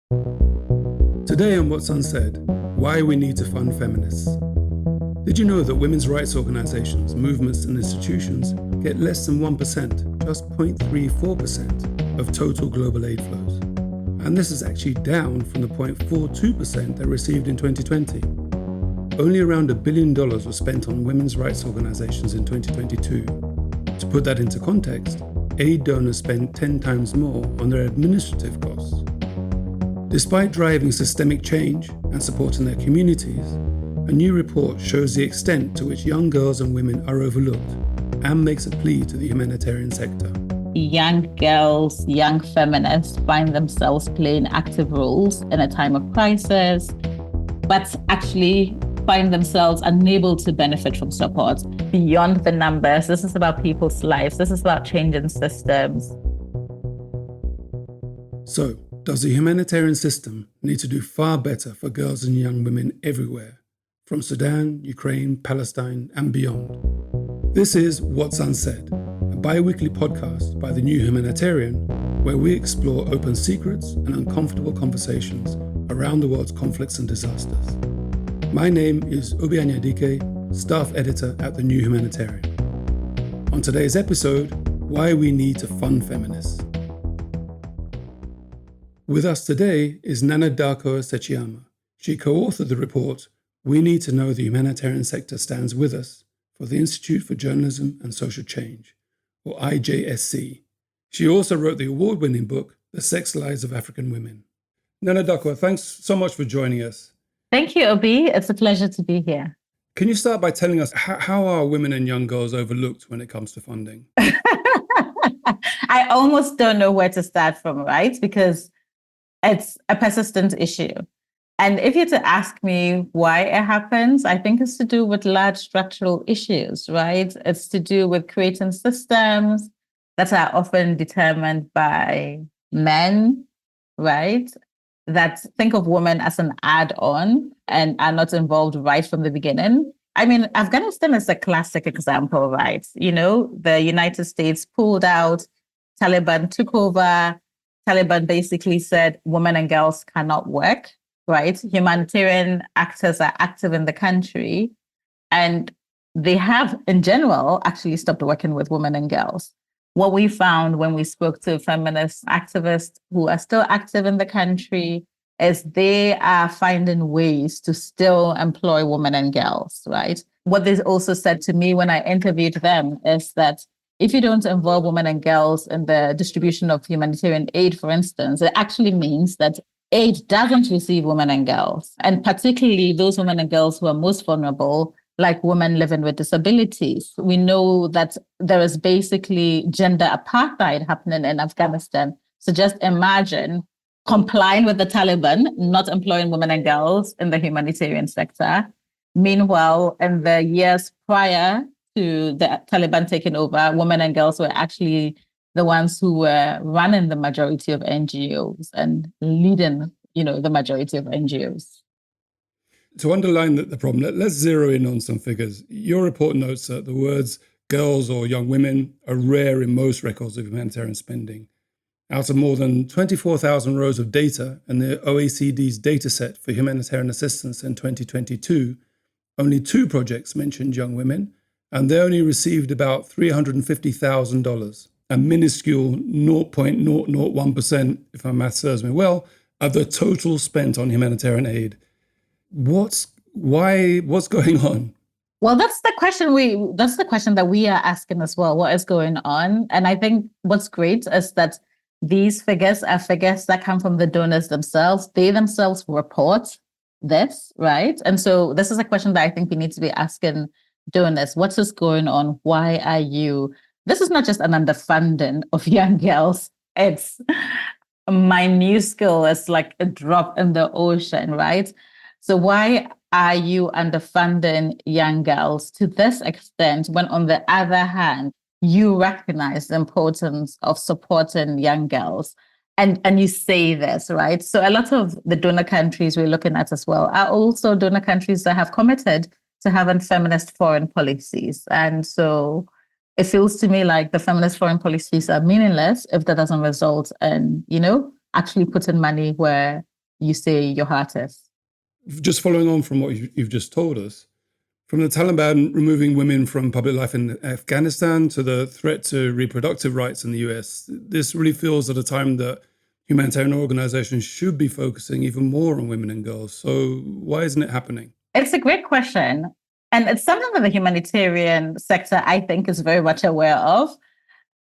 Today on What's Unsaid, why we need to fund feminists. Did you know that women's rights organisations, movements and institutions get less than 1%, just 0.34% of total global aid flows? And this is actually down from the 0.42% they received in 2020. Only around $1 billion was spent on women's rights organisations in 2022. To put that into context, aid donors spend 10 times more on their administrative costs. Despite driving systemic change and supporting their communities, a new report shows the extent to which young girls and women are overlooked and makes a plea to the humanitarian sector. Young girls, young feminists find themselves playing active roles in a time of crisis, but actually find themselves unable to benefit from support beyond the numbers. This is about people's lives. This is about changing systems. So, does the humanitarian system need to do far better for girls and young women everywhere, from Sudan, Ukraine, Palestine, and beyond? This is What's Unsaid, a bi-weekly podcast by the New Humanitarian, where we explore open secrets and uncomfortable conversations around the world's conflicts and disasters. My name is Obi Anyadike, staff editor at the New Humanitarian. On today's episode, why we need to fund feminists. With us today is Nana Darkoa Sekyiamah. She co-authored the report, We Need to Know the Humanitarian Sector Stands With Us, for the Institute for Journalism and Social Change, or IJSC. She also wrote the award-winning book, The Sex Lives of African Women. Nana Darkoa, thanks so much for joining us. Thank you, Obi. It's a pleasure to be here. Can you start by telling us how are women and young girls overlooked when it comes to funding? I almost don't know where to start from, right? Because it's a persistent issue. And if you're to ask me why it happens, I think it's to do with large structural issues, right? It's to do with creating systems that are often determined by men, right? That think of women as an add-on and are not involved right from the beginning. I mean, Afghanistan is a classic example, right? You know, the United States pulled out, Taliban took over. Taliban basically said women and girls cannot work, right? Humanitarian actors are active in the country, and they have, in general, actually stopped working with women and girls. What we found when we spoke to feminist activists who are still active in the country is they are finding ways to still employ women and girls, right? What they also said to me when I interviewed them is that if you don't involve women and girls in the distribution of humanitarian aid, for instance, it actually means that aid doesn't receive women and girls, and particularly those women and girls who are most vulnerable, like women living with disabilities. We know that there is basically gender apartheid happening in Afghanistan. So just imagine complying with the Taliban, not employing women and girls in the humanitarian sector. Meanwhile, in the years prior to the Taliban taking over, women and girls were actually the ones who were running the majority of NGOs and leading, the majority of NGOs. To underline the problem, let's zero in on some figures. Your report notes that the words girls or young women are rare in most records of humanitarian spending. Out of more than 24,000 rows of data in the OECD's dataset for humanitarian assistance in 2022, only 2 projects mentioned young women, and they only received about $350,000, a minuscule 0.001%, if my math serves me well, of the total spent on humanitarian aid. What's going on? Well, that's the question that we are asking as well. What is going on? And I think what's great is that these figures are figures that come from the donors themselves. They themselves report this, right? And so this is a question that I think we need to be asking donors. What is going on? Why are you? This is not just an underfunding of young girls. It's minuscule. It's like a drop in the ocean, right? So why are you underfunding young girls to this extent when, on the other hand, you recognize the importance of supporting young girls? And you say this, right? So a lot of the donor countries we're looking at as well are also donor countries that have committed to having feminist foreign policies. And so it feels to me like the feminist foreign policies are meaningless if that doesn't result in, actually putting money where you say your heart is. Just following on from what you've just told us, from the Taliban removing women from public life in Afghanistan to the threat to reproductive rights in the US, this really feels at a time that humanitarian organizations should be focusing even more on women and girls. So why isn't it happening? It's a great question. And it's something that the humanitarian sector, I think, is very much aware of,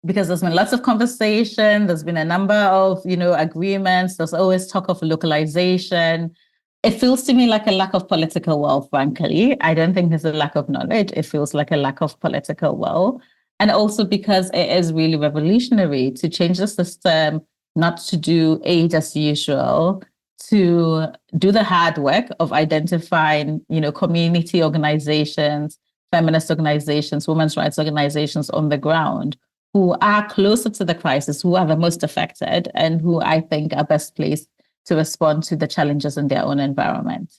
because there's been lots of conversation. There's been a number of, agreements. There's always talk of localization. It feels to me like a lack of political will, frankly. I don't think there's a lack of knowledge. It feels like a lack of political will. And also because it is really revolutionary to change the system, not to do aid as usual, to do the hard work of identifying, community organizations, feminist organizations, women's rights organizations on the ground who are closer to the crisis, who are the most affected, and who I think are best placed to respond to the challenges in their own environment.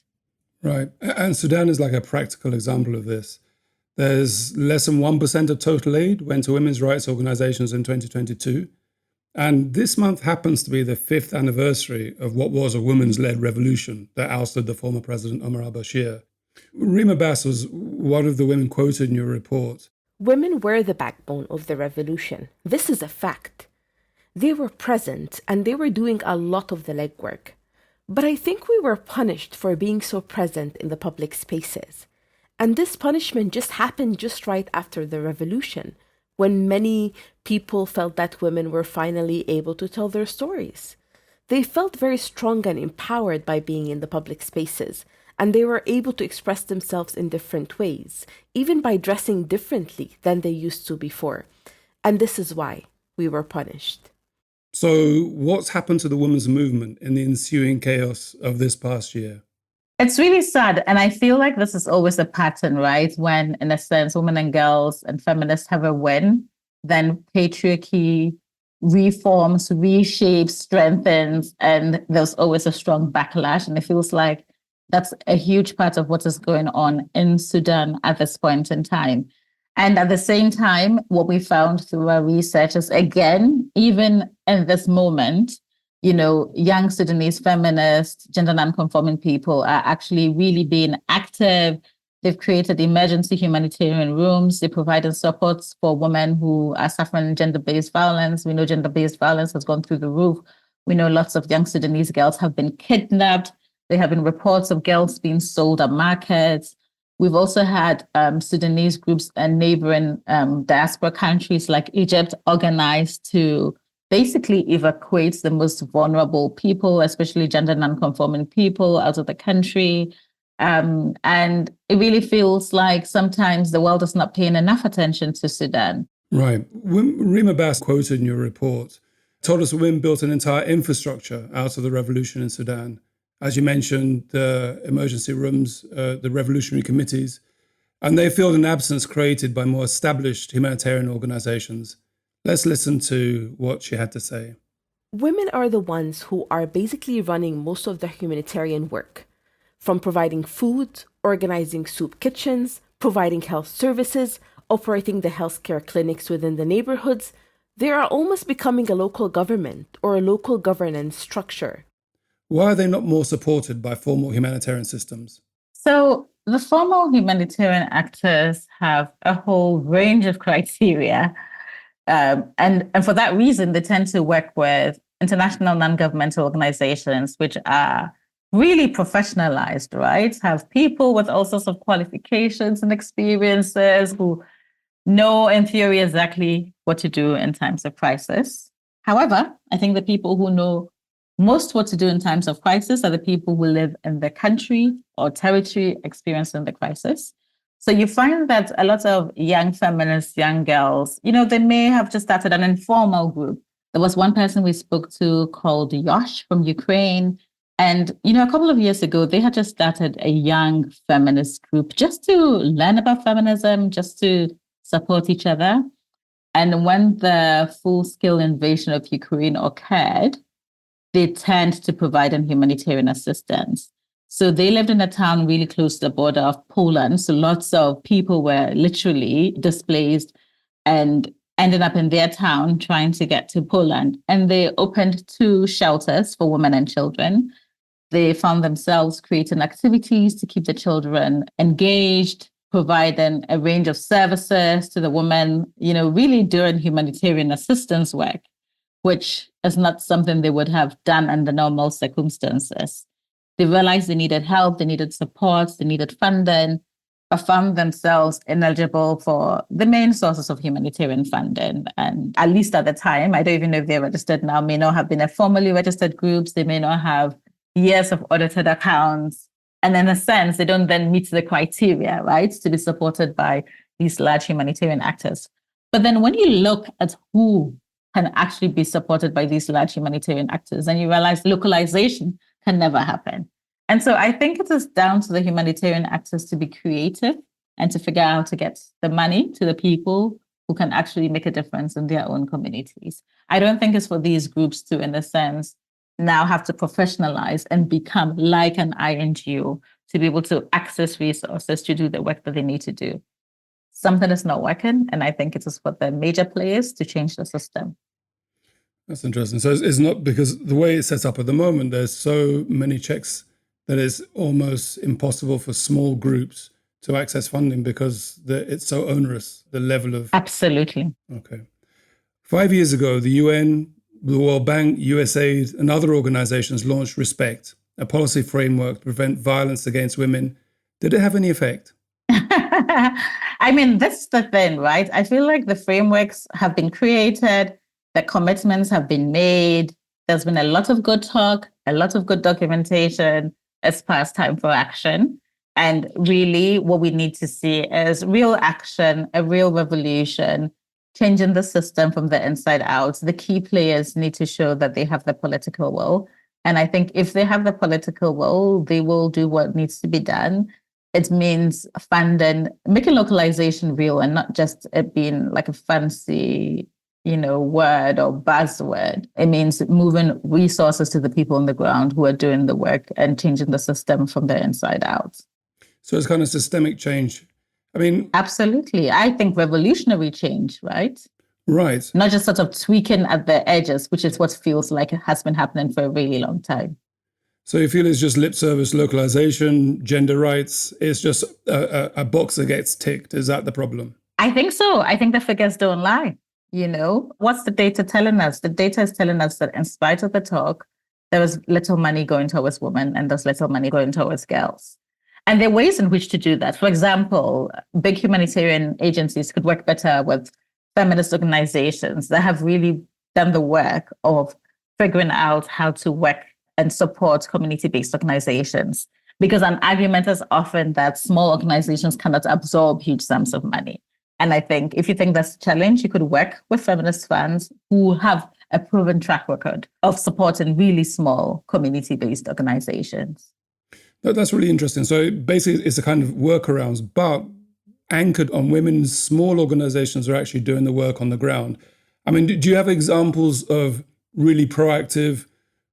Right. And Sudan is like a practical example of this. There's less than 1% of total aid went to women's rights organizations in 2022. And this month happens to be the 5th anniversary of what was a women's-led revolution that ousted the former president Omar al-Bashir. Rima Bass was one of the women quoted in your report. Women were the backbone of the revolution. This is a fact. They were present and they were doing a lot of the legwork. But I think we were punished for being so present in the public spaces. And this punishment just happened just right after the revolution, when many people felt that women were finally able to tell their stories. They felt very strong and empowered by being in the public spaces, and they were able to express themselves in different ways, even by dressing differently than they used to before. And this is why we were punished. So what's happened to the women's movement in the ensuing chaos of this past year? It's really sad. And I feel like this is always a pattern, right? When, in a sense, women and girls and feminists have a win, then patriarchy reforms, reshapes, strengthens, and there's always a strong backlash. And it feels like that's a huge part of what is going on in Sudan at this point in time. And at the same time, what we found through our research is, again, even in this moment, young Sudanese feminists, gender non-conforming people are actually really being active. They've created emergency humanitarian rooms. They're providing supports for women who are suffering gender-based violence. We know gender-based violence has gone through the roof. We know lots of young Sudanese girls have been kidnapped. There have been reports of girls being sold at markets. We've also had Sudanese groups and neighboring diaspora countries like Egypt organized to basically evacuate the most vulnerable people, especially gender non-conforming people, out of the country. And it really feels like sometimes the world is not paying enough attention to Sudan. Right. Rima Bass, quoted in your report, told us women built an entire infrastructure out of the revolution in Sudan. As you mentioned, the emergency rooms, the revolutionary committees, and they filled an absence created by more established humanitarian organizations. Let's listen to what she had to say. Women are the ones who are basically running most of the humanitarian work, from providing food, organizing soup kitchens, providing health services, operating the healthcare clinics within the neighborhoods. They are almost becoming a local government or a local governance structure. Why are they not more supported by formal humanitarian systems? So the formal humanitarian actors have a whole range of criteria. And for that reason, they tend to work with international non-governmental organizations, which are really professionalized, right? Have people with all sorts of qualifications and experiences who know in theory exactly what to do in times of crisis. However, I think the people who know most what to do in times of crisis are the people who live in the country or territory experiencing the crisis. So you find that a lot of young feminists, young girls, they may have just started an informal group. There was one person we spoke to called Yosh from Ukraine. And, a couple of years ago, they had just started a young feminist group just to learn about feminism, just to support each other. And when the full-scale invasion of Ukraine occurred, they turned to providing humanitarian assistance. So they lived in a town really close to the border of Poland. So lots of people were literally displaced and ended up in their town trying to get to Poland. And they opened 2 shelters for women and children. They found themselves creating activities to keep the children engaged, providing a range of services to the women, really doing humanitarian assistance work, which is not something they would have done under normal circumstances. They realized they needed help, they needed support, they needed funding, but found themselves ineligible for the main sources of humanitarian funding. And at least at the time, I don't even know if they're registered now, may not have been a formally registered groups. They may not have years of audited accounts. And in a sense, they don't then meet the criteria, right, to be supported by these large humanitarian actors. But then when you look at who can actually be supported by these large humanitarian actors, and you realize localization can never happen. And so I think it is down to the humanitarian actors to be creative and to figure out how to get the money to the people who can actually make a difference in their own communities. I don't think it's for these groups to, in a sense, now have to professionalize and become like an INGO to be able to access resources to do the work that they need to do. Something is not working, and I think it is for the major players to change the system. That's interesting. So it's not because the way it's set up at the moment, there's so many checks that it's almost impossible for small groups to access funding because it's so onerous, the level of... Absolutely. Okay. 5 years ago, the UN, the World Bank, USAID, and other organizations launched Respect, a policy framework to prevent violence against women. Did it have any effect? I mean, that's the thing, right? I feel like the frameworks have been created, the commitments have been made. There's been a lot of good talk, a lot of good documentation. It's past time for action. And really what we need to see is real action, a real revolution, changing the system from the inside out. The key players need to show that they have the political will. And I think if they have the political will, they will do what needs to be done. It means funding, making localization real and not just it being like a fancy, word or buzzword. It means moving resources to the people on the ground who are doing the work and changing the system from the inside out. So it's kind of systemic change. I mean... Absolutely. I think revolutionary change, right? Right. Not just sort of tweaking at the edges, which is what feels like it has been happening for a really long time. So you feel it's just lip service localization, gender rights, it's just a box that gets ticked. Is that the problem? I think so. I think the figures don't lie. What's the data telling us? The data is telling us that in spite of the talk, there was little money going towards women and there's little money going towards girls. And there are ways in which to do that. For example, big humanitarian agencies could work better with feminist organizations that have really done the work of figuring out how to work and support community-based organizations. Because an argument is often that small organizations cannot absorb huge sums of money. And I think if you think that's a challenge, you could work with feminist funds who have a proven track record of supporting really small community-based organizations. That's really interesting. So basically it's a kind of workarounds, but anchored on women's small organizations are actually doing the work on the ground. I mean, do you have examples of really proactive,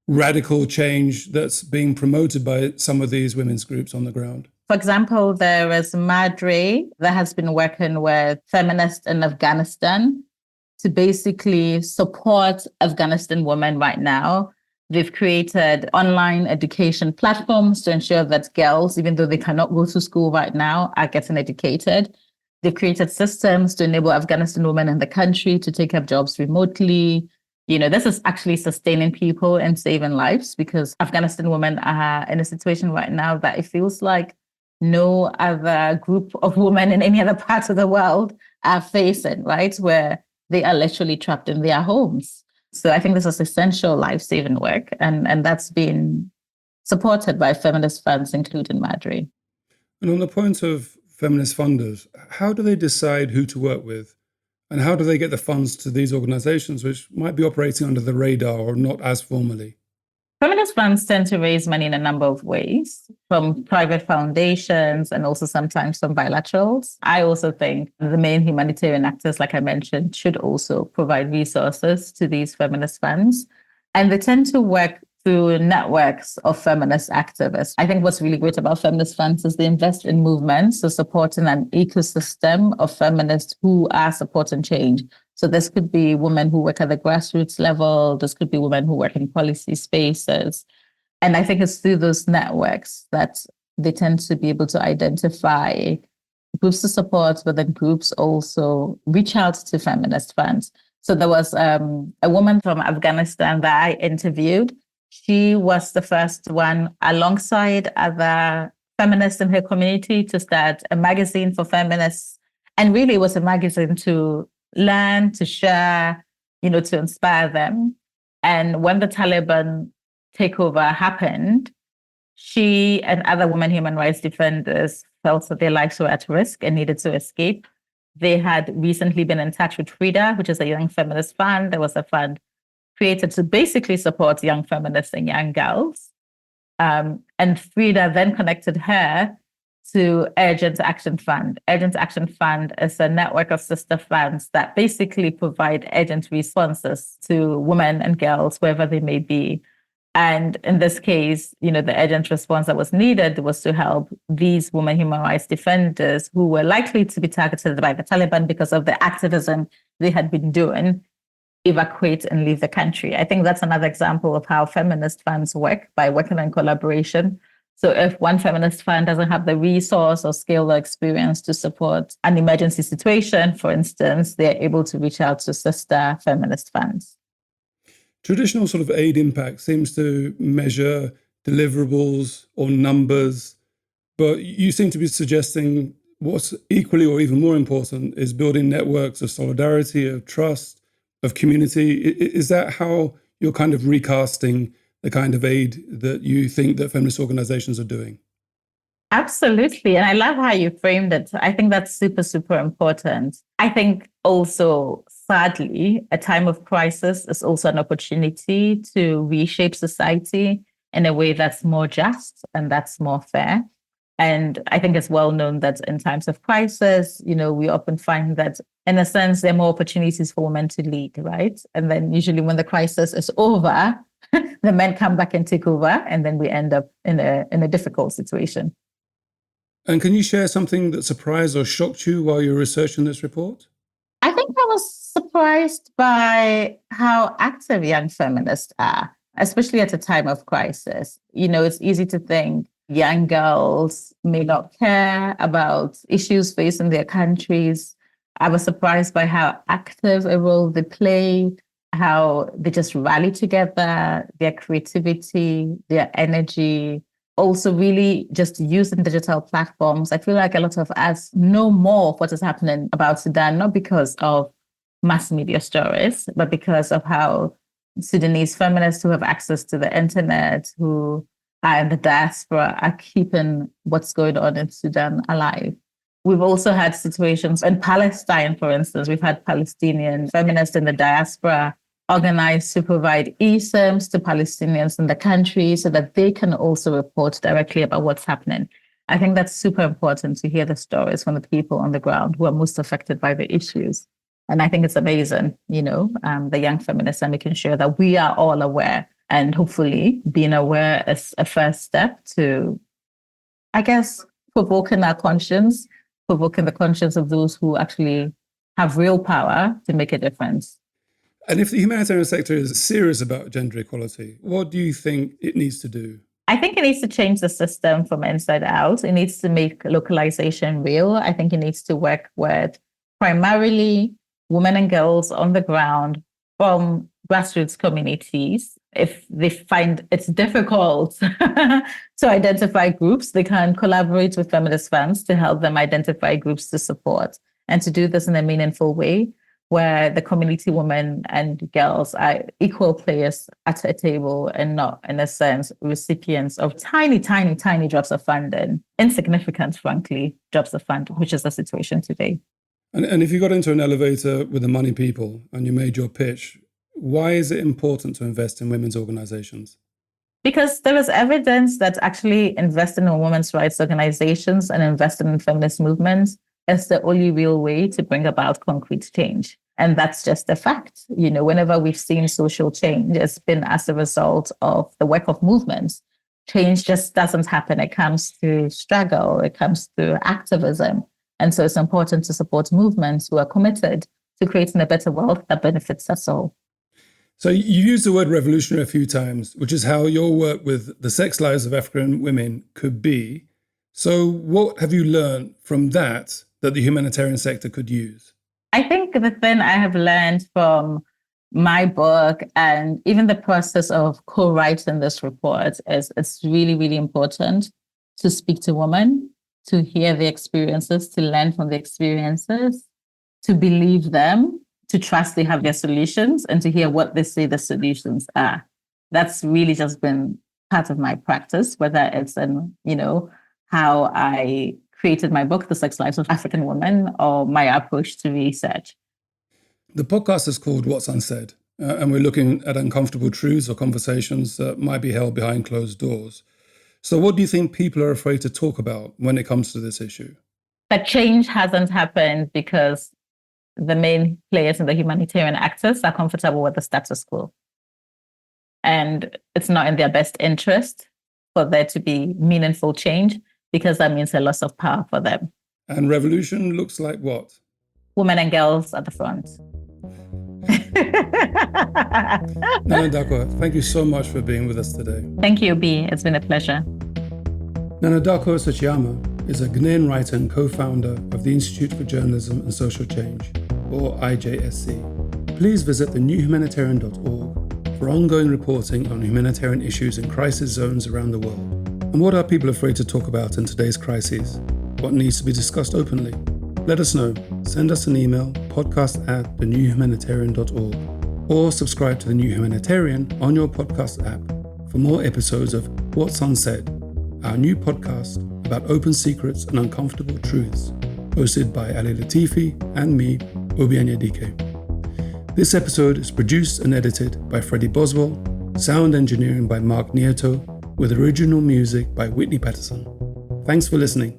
radical change that's being promoted by some of these women's groups on the ground? For example, there is Madre that has been working with feminists in Afghanistan to basically support Afghanistan women right now. They've created online education platforms to ensure that girls, even though they cannot go to school right now, are getting educated. They've created systems to enable Afghanistan women in the country to take up jobs remotely. This is actually sustaining people and saving lives because Afghanistan women are in a situation right now that it feels like no other group of women in any other part of the world are facing, right? Where they are literally trapped in their homes. So I think this is essential life-saving work, and that's been supported by feminist funds, including Madre. And on the point of feminist funders, how do they decide who to work with? And how do they get the funds to these organizations, which might be operating under the radar or not as formally? Feminist funds tend to raise money in a number of ways, from private foundations and also sometimes from bilaterals. I also think the main humanitarian actors, like I mentioned, should also provide resources to these feminist funds. And they tend to work through networks of feminist activists. I think what's really great about feminist funds is they invest in movements, so supporting an ecosystem of feminists who are supporting change. So this could be women who work at the grassroots level. This could be women who work in policy spaces. And I think it's through those networks that they tend to be able to identify groups to support, but then groups also reach out to feminist funds. So there was a woman from Afghanistan that I interviewed. She was the first one, alongside other feminists in her community, to start a magazine for feminists. And really, it was a magazine to learn, to share, to inspire them. And when the Taliban takeover happened, she and other women human rights defenders felt that their lives were at risk and needed to escape. They had recently been in touch with Frida, which is a young feminist fund. There was a fund created to basically support young feminists and young girls. And Frida then connected her to Urgent Action Fund. Urgent Action Fund is a network of sister funds that basically provide urgent responses to women and girls wherever they may be. And in this case, the urgent response that was needed was to help these women human rights defenders who were likely to be targeted by the Taliban because of the activism they had been doing, evacuate and leave the country. I think that's another example of how feminist funds work, by working in collaboration. So if one feminist fund doesn't have the resource or skill or experience to support an emergency situation, for instance, they're able to reach out to sister feminist funds. Traditional sort of aid impact seems to measure deliverables or numbers, but you seem to be suggesting what's equally or even more important is building networks of solidarity, of trust, of community. Is that how you're kind of recasting the kind of aid that you think that feminist organizations are doing? Absolutely. And I love how you framed it. I think that's super, super important. I think also, sadly, a time of crisis is also an opportunity to reshape society in a way that's more just and that's more fair. And I think it's well known that in times of crisis, we often find that, in a sense, there are more opportunities for women to lead, right? And then usually when the crisis is over, the men come back and take over, and then we end up in a difficult situation. And can you share something that surprised or shocked you while you were researching this report? I think I was surprised by how active young feminists are, especially at a time of crisis. It's easy to think young girls may not care about issues facing their countries. I was surprised by how active a role they play, how they just rally together, their creativity, their energy. Also really just using digital platforms. I feel like a lot of us know more of what is happening about Sudan, not because of mass media stories, but because of how Sudanese feminists who have access to the internet, who are in the diaspora, are keeping what's going on in Sudan alive. We've also had situations in Palestine, for instance. We've had Palestinian feminists in the diaspora organized to provide eSIMs to Palestinians in the country so that they can also report directly about what's happening. I think that's super important to hear the stories from the people on the ground who are most affected by the issues. And I think it's amazing, the young feminists are making sure that we are all aware, and hopefully being aware is a first step to, I guess, provoking our conscience, provoking the conscience of those who actually have real power to make a difference. And if the humanitarian sector is serious about gender equality, what do you think it needs to do? I think it needs to change the system from inside out. It needs to make localization real. I think it needs to work with primarily women and girls on the ground from grassroots communities. If they find it's difficult to identify groups, they can collaborate with feminist funds to help them identify groups to support, and to do this in a meaningful way, where the community women and girls are equal players at a table and not, in a sense, recipients of tiny, tiny, tiny drops of funding, insignificant, frankly, drops of funding, which is the situation today. And if you got into an elevator with the money people and you made your pitch, why is it important to invest in women's organizations? Because there is evidence that actually investing in women's rights organizations and investing in feminist movements is the only real way to bring about concrete change. And that's just a fact. Whenever we've seen social change, it's been as a result of the work of movements. Change just doesn't happen. It comes through struggle. It comes through activism. And so it's important to support movements who are committed to creating a better world that benefits us all. So you used the word revolutionary a few times, which is how your work with the sex lives of African women could be. So what have you learned from that the humanitarian sector could use? I think the thing I have learned from my book and even the process of co-writing this report is it's really, really important to speak to women, to hear their experiences, to learn from the experiences, to believe them, to trust they have their solutions, and to hear what they say the solutions are. That's really just been part of my practice, whether it's in, how I created my book, The Sex Lives of African Women, or my approach to research. The podcast is called What's Unsaid, and we're looking at uncomfortable truths or conversations that might be held behind closed doors. So what do you think people are afraid to talk about when it comes to this issue? That change hasn't happened because the main players in the humanitarian actors are comfortable with the status quo. And it's not in their best interest for there to be meaningful change, because that means a loss of power for them. And revolution looks like what? Women and girls at the front. Nana Darkoa, thank you so much for being with us today. Thank you, Obi. It's been a pleasure. Nana Darkoa Sekyiamah is a Ghanaian writer and co-founder of the Institute for Journalism and Social Change, or IJSC. Please visit thenewhumanitarian.org for ongoing reporting on humanitarian issues in crisis zones around the world. And what are people afraid to talk about in today's crises? What needs to be discussed openly? Let us know. Send us an email, podcast@thenewhumanitarian.org, or subscribe to The New Humanitarian on your podcast app for more episodes of What's Unsaid, our new podcast about open secrets and uncomfortable truths, hosted by Ali Latifi and me, Obi Anyadike. This episode is produced and edited by Freddie Boswell, sound engineering by Mark Nieto, with original music by Whitney Patterson. Thanks for listening.